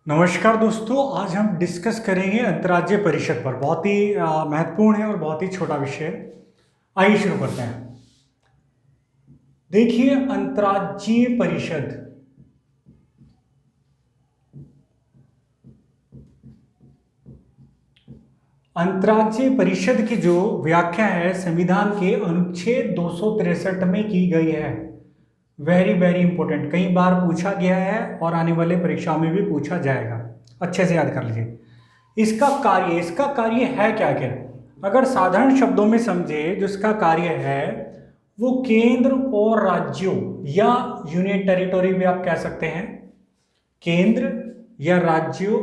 नमस्कार दोस्तों, आज हम डिस्कस करेंगे अंतर्राज्यीय परिषद पर। बहुत ही महत्वपूर्ण है और बहुत ही छोटा विषय है। आइए शुरू करते हैं। देखिए, अंतर्राज्यीय परिषद अंतर्राज्यीय परिषद की जो व्याख्या है संविधान के अनुच्छेद 263 में की गई है। वेरी वेरी इंपॉर्टेंट, कई बार पूछा गया है और आने वाले परीक्षाओं में भी पूछा जाएगा। अच्छे से याद कर लीजिए। इसका कार्य है क्या क्या। अगर साधारण शब्दों में समझे, जो इसका कार्य है वो केंद्र और राज्यों या यूनियन टेरिटोरी भी आप कह सकते हैं, केंद्र या राज्यों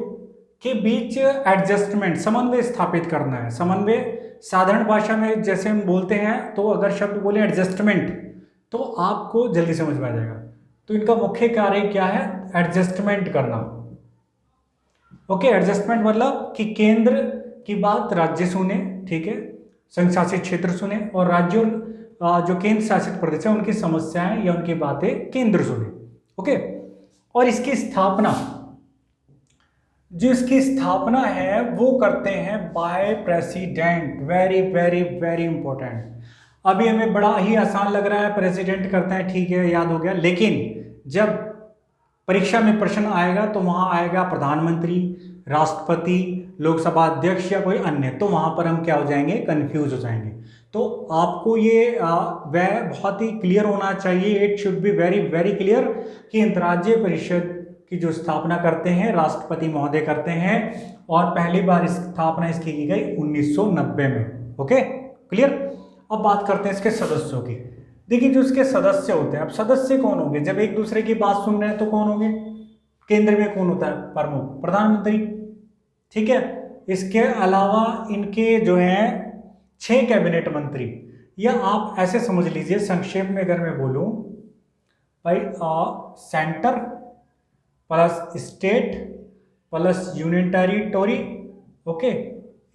के बीच एडजस्टमेंट, समन्वय स्थापित करना है। समन्वय साधारण भाषा में जैसे हम बोलते हैं, तो अगर शब्द बोले एडजस्टमेंट तो आपको जल्दी समझ में आ जाएगा। तो इनका मुख्य कार्य क्या है? एडजस्टमेंट करना। ओके, एडजस्टमेंट मतलब कि केंद्र की बात राज्य सुने, ठीक है, संघ शासित क्षेत्र सुने, और राज्यों जो केंद्र शासित प्रदेश है उनकी समस्याएं या उनकी बातें केंद्र सुने। ओके, और इसकी स्थापना है वो करते हैं by president. Very very very important. अभी हमें बड़ा ही आसान लग रहा है, प्रेसिडेंट करते हैं, ठीक है, याद हो गया। लेकिन जब परीक्षा में प्रश्न आएगा तो वहां आएगा प्रधानमंत्री, राष्ट्रपति, लोकसभा अध्यक्ष या कोई अन्य, तो वहां पर हम क्या हो जाएंगे? कंफ्यूज हो जाएंगे। तो आपको ये वह बहुत ही क्लियर होना चाहिए। It should be very very clear कि अंतर्राज्यीय परिषद की जो स्थापना करते हैं राष्ट्रपति महोदय करते हैं, और पहली बार स्थापना इसकी की गई 1990 में। Okay, clear. अब बात करते हैं इसके सदस्यों की। देखिए, जो इसके सदस्य होते हैं, अब सदस्य कौन होंगे? जब एक दूसरे की बात सुन रहे हैं तो कौन होंगे? केंद्र में कौन होता है? प्रमुख, प्रधानमंत्री, ठीक है। इसके अलावा इनके जो हैं 6 कैबिनेट मंत्री, या आप ऐसे समझ लीजिए संक्षेप में अगर मैं बोलूं भाई, centre plus state plus union territory. Okay,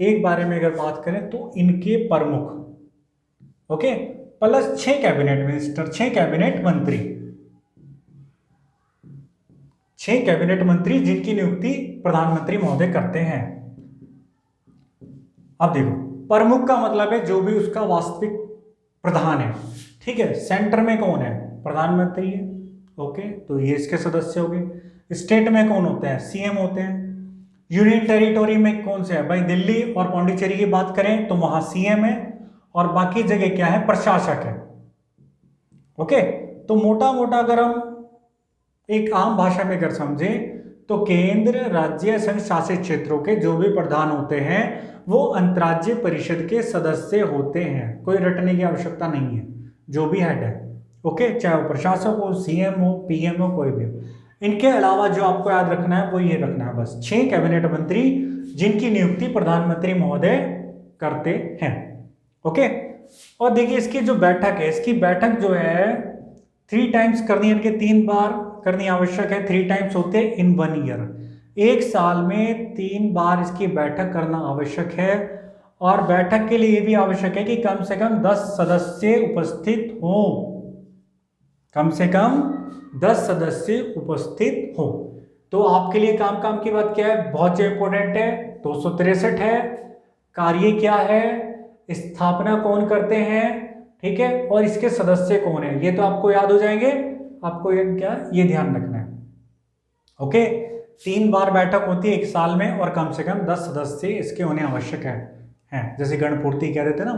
एक बारे में अगर बात करें तो इनके प्रमुख, okay, plus 6 cabinet minister, 6 cabinet मंत्री, 6 कैबिनेट मंत्री जिनकी नियुक्ति प्रधानमंत्री महोदय करते हैं। अब देखो, प्रमुख का मतलब है जो भी उसका वास्तविक प्रधान है, ठीक है। सेंटर में कौन है? प्रधानमंत्री है। ओके, तो ये इसके सदस्य हो गए। स्टेट में कौन होता है? सीएम होते हैं। यूनियन टेरिटोरी में कौन से है भाई? दिल्ली और पौंडीचेरी की बात करें तो वहां सीएम है, और बाकी जगह क्या है? प्रशासक है। ओके, तो मोटा मोटा अगर हम एक आम भाषा में अगर समझें तो केंद्र, राज्य, संघ शासित क्षेत्रों के जो भी प्रधान होते हैं वो अंतर्राज्यीय परिषद के सदस्य होते हैं। कोई रटने की आवश्यकता नहीं है, जो भी हेड है। ओके, चाहे वो प्रशासक हो, सीएम हो, पीएम हो, कोई भी हो। इनके अलावा जो आपको याद रखना है वो ये रखना है बस, 6 कैबिनेट मंत्री जिनकी नियुक्ति प्रधानमंत्री महोदय करते हैं। ओके, और देखिए इसकी जो बैठक है, इसकी बैठक जो है 3 टाइम्स करनी है, इनके 3 बार करनी आवश्यक है। 3 टाइम्स होते हैं इन 1 ईयर। एक साल में 3 बार इसकी बैठक करना आवश्यक है, और बैठक के लिए भी आवश्यक है कि कम से कम 10 सदस्य उपस्थित हो। कम से कम 10 सदस्य उपस्थित हो। तो आपके लिए काम की बात क्या है? बहुत इंपॉर्टेंट है। 263 है। कार्य क्या है? स्थापना कौन करते हैं, ठीक है, और इसके सदस्य कौन है, ये तो आपको याद हो जाएंगे। आपको ये ध्यान रखना है। ओके, 3 बार बैठक होती है एक साल में, और कम से कम 10 सदस्य इसके होने आवश्यक है, जैसे गणपूर्ति कह देते ना।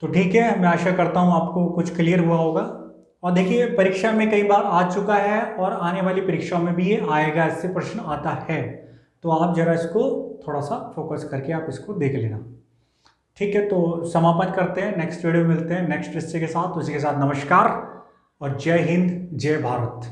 तो ठीक है, मैं आशा करता हूं आपको कुछ क्लियर हुआ होगा। और देखिए, परीक्षा में कई बार आ चुका है और आने वाली परीक्षाओं में भी ये आएगा, इससे प्रश्न आता है। तो आप जरा इसको थोड़ा सा फोकस करके आप इसको देख लेना, ठीक है। तो समापन करते हैं, नेक्स्ट वीडियो में मिलते हैं नेक्स्ट विषय के साथ। उसी के साथ नमस्कार और जय हिंद, जय भारत।